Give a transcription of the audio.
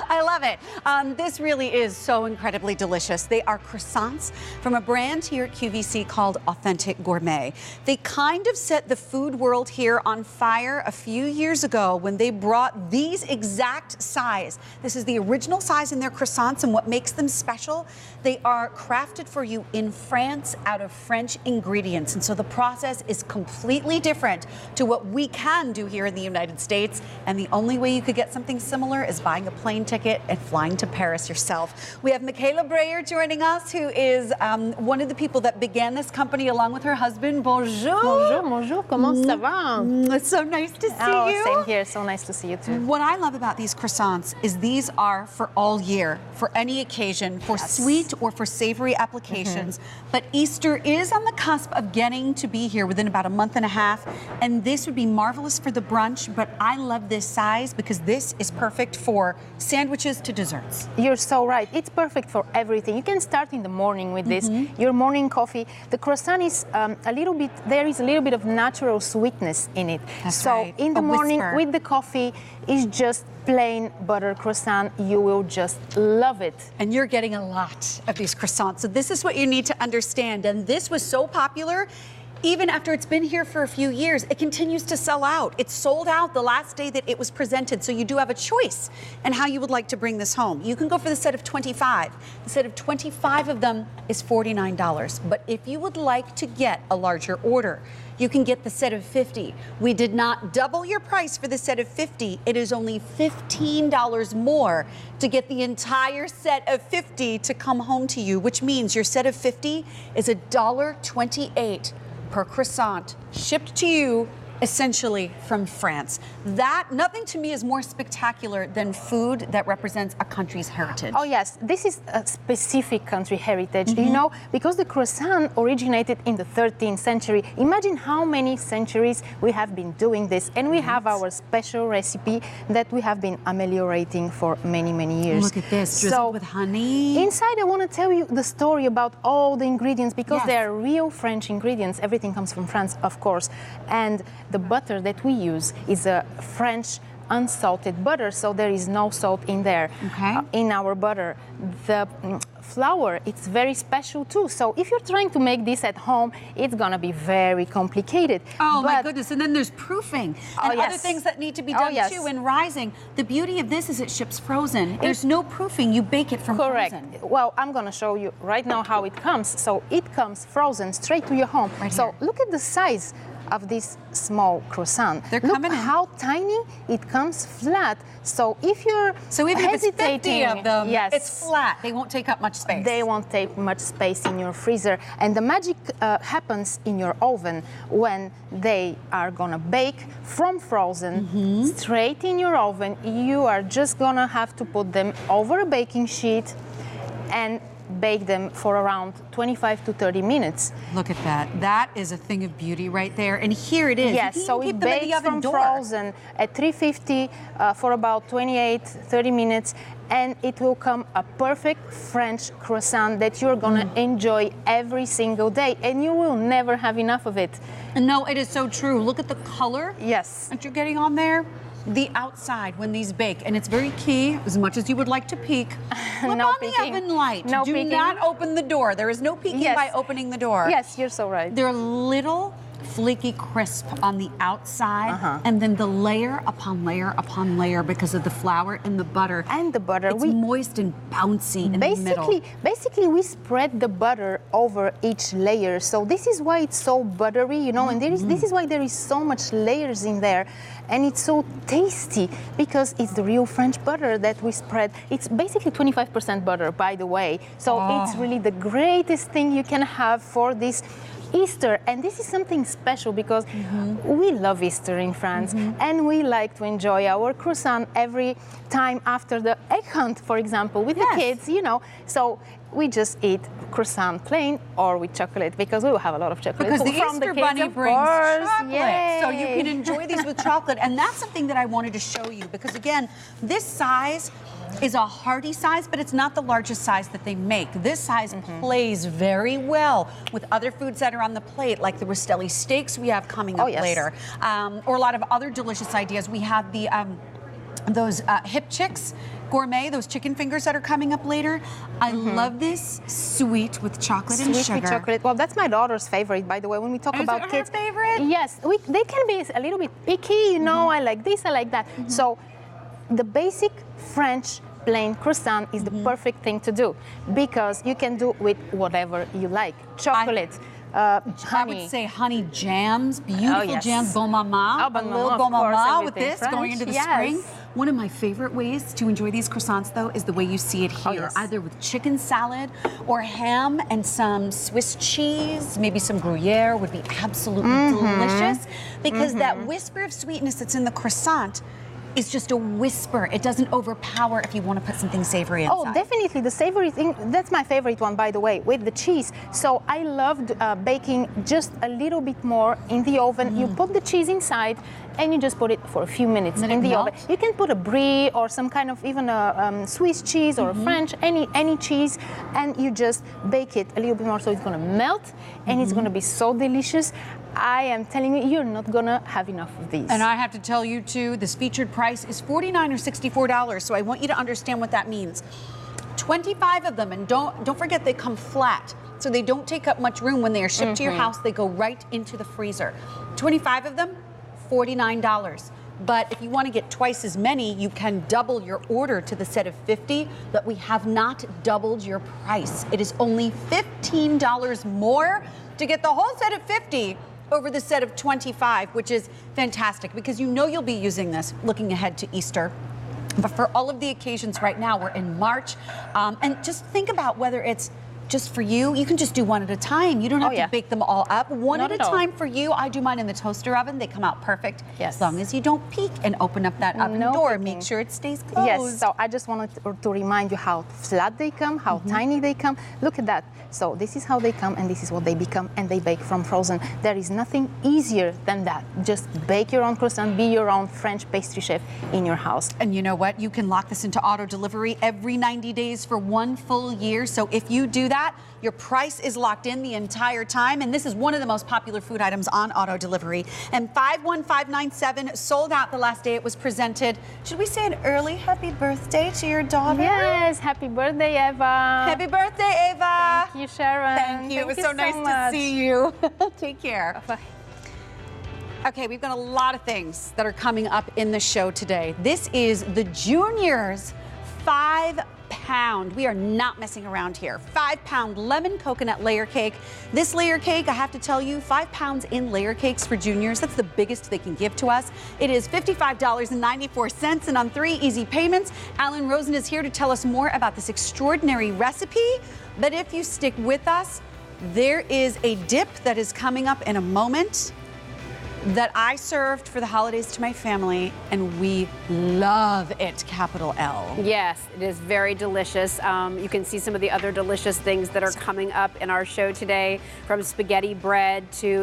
I love it. This really is so incredibly delicious. They are croissants from a brand here at QVC called Authentic Gourmet. They kind of set the food world here on fire a few years ago when they brought these exact size. This is the original size in their croissants, and what makes them special, they are crafted for you in France out of French ingredients. And so the process is completely different to what we can do here in the United States. And the only way you could get something similar is buying a plane ticket and flying to Paris yourself. We have Michaela Breyer joining us, who is one of the people that began this company along with her husband. Bonjour. Bonjour, bonjour. Comment ça va? It's so nice to see you. Same here. So nice to see you too. What I love about these croissants is these are for all year, for any occasion, for sweet or for savory applications. But Easter is on the cusp of getting to be here within about a month and a half, and this would be marvelous for the brunch. But I love this size because this is perfect for sandwiches to desserts. You're so right. It's perfect for everything. You can start in the morning with this, your morning coffee. The croissant is there is a little bit of natural sweetness in it. That's so right. in the morning whisper. with the coffee, it's just plain butter croissant. You will just love it. And you're getting a lot of these croissants. So this is what you need to understand. And this was so popular. Even after it's been here for a few years, it continues to sell out. It sold out the last day that it was presented. So you do have a choice in how you would like to bring this home. You can go for the set of 25. The set of 25 of them is $49. But if you would like to get a larger order, you can get the set of 50. We did not double your price for the set of 50. It is only $15 more to get the entire set of 50 to come home to you, which means your set of 50 is $1.28 per croissant, shipped to you essentially from France. That, nothing to me is more spectacular than food that represents a country's heritage. Oh yes, this is a specific country heritage, you know, because the croissant originated in the 13th century. Imagine how many centuries we have been doing this, and we have our special recipe that we have been ameliorating for many, many years. Look at this, drizzled with honey. Inside, I want to tell you the story about all the ingredients, because they are real French ingredients. Everything comes from France, of course, and the butter that we use is a French unsalted butter, so there is no salt in there. In our butter. The flour, it's very special too. So if you're trying to make this at home, it's gonna be very complicated. Oh my goodness, and then there's proofing and other things that need to be done too in rising. The beauty of this is it ships frozen. There's no proofing, you bake it from frozen. Well, I'm gonna show you right now how it comes. So it comes frozen straight to your home. So look at the size of this small croissant. Look how tiny it comes flat. So if you're even if it's 50 of them, it's flat. They won't take up much space. They won't take much space in your freezer. And the magic happens in your oven when they are gonna bake from frozen straight in your oven. You are just gonna have to put them over a baking sheet and bake them for around 25 to 30 minutes. Look at that. That is a thing of beauty right there. And here it is. Yes, so it bakes from frozen at 350 for about 28-30 minutes, and it will come a perfect French croissant that you're gonna enjoy every single day, and you will never have enough of it. No, it is so true. Look at the color that you're getting on there. The outside when these bake, and it's very key, as much as you would like to peek, flip on the oven light. Do not open the door. There is no peeking by opening the door. Yes, you're so right. They're little flaky crisp on the outside, and then the layer upon layer upon layer because of the flour and the butter. It's moist and bouncy in the middle. Basically, we spread the butter over each layer. So this is why it's so buttery, you know, and this is why there is so much layers in there. And it's so tasty because it's the real French butter that we spread. It's basically 25% butter, by the way. So it's really the greatest thing you can have for this Easter. And this is something special because we love Easter in France, and we like to enjoy our croissant every time after the egg hunt, for example, with the kids, you know. So we just eat croissant plain or with chocolate, because we will have a lot of chocolate. Because the from Easter the kids, Bunny brings chocolate. So you Yay. can enjoy these with chocolate. And that's something that I wanted to show you, because again, this size is a hearty size, but it's not the largest size that they make. This size plays very well with other foods that are on the plate, like the Rastelli steaks we have coming up later, or a lot of other delicious ideas. We have the those hip chicks Gourmet, those chicken fingers that are coming up later. I love this sweet with chocolate and Sweet sugar. with chocolate. Well, that's my daughter's favorite, by the way. When we talk Is about it kids, her favorite? yes, they can be a little bit picky. You know, I like this, I like that. So, the basic French plain croissant is the perfect thing to do because you can do with whatever you like. Chocolate, I honey. would say honey jams, beautiful yes. jams, bon mama, Oh, bon a little mama, bon of course, mama with everything this going into the French, spring. yes. One of my favorite ways to enjoy these croissants, though, is the way you see it here, yes. either with chicken salad or ham and some Swiss cheese, maybe some Gruyere would be absolutely delicious because that whisper of sweetness that's in the croissant is just a whisper. It doesn't overpower if you want to put something savory inside. Oh, definitely. The savory thing, that's my favorite one, by the way, with the cheese. So I loved baking just a little bit more in the oven. You put the cheese inside and you just put it for a few minutes Let in it the oven. melt? You can put a brie or some kind of even a Swiss cheese or a French, any cheese, and you just bake it a little bit more so it's going to melt and it's going to be so delicious. I am telling you, you're not going to have enough of these. And I have to tell you too, this featured price is $49 or $64. So I want you to understand what that means. 25 of them, and don't forget they come flat. So they don't take up much room when they are shipped to your house. They go right into the freezer. 25 of them, $49. But if you want to get twice as many, you can double your order to the set of 50, but we have not doubled your price. It is only $15 more to get the whole set of 50 over the set of 25, which is fantastic because you know you'll be using this looking ahead to Easter. But for all of the occasions right now, we're in March. And just think about whether it's just for you. You can just do one at a time. You don't have to bake them all up. One Not at a at all. time for you. I do mine in the toaster oven. They come out perfect. Yes. As long as you don't peek and open up that oven No door. peeking. Make sure it stays closed. Yes, so I just wanted to remind you how flat they come, how tiny they come. Look at that. So this is how they come and this is what they become, and they bake from frozen. There is nothing easier than that. Just bake your own croissant, be your own French pastry chef in your house. And you know what? You can lock this into auto delivery every 90 days for 1 full year. So if you do that, your price is locked in the entire time. And this is one of the most popular food items on auto delivery. And 51597 sold out the last day it was presented. Should we say an early happy birthday to your daughter? Yes, happy birthday, Eva. Happy birthday, Ava. Thank you, Sharon. Thank you. It was so nice to much. see you. Take care. Bye. Okay, we've got a lot of things that are coming up in the show today. This is the Juniors 5-pound. We are not messing around here. 5-pound lemon coconut layer cake. This layer cake, I have to tell you, 5 pounds in layer cakes for juniors. That's the biggest they can give to us. It is $55.94 and on 3 easy payments. Alan Rosen is here to tell us more about this extraordinary recipe. But if you stick with us, there is a dip that is coming up in a moment that I served for the holidays to my family, and we love it, capital L. Yes, it is very delicious. You can see some of the other delicious things that are coming up in our show today, from spaghetti bread to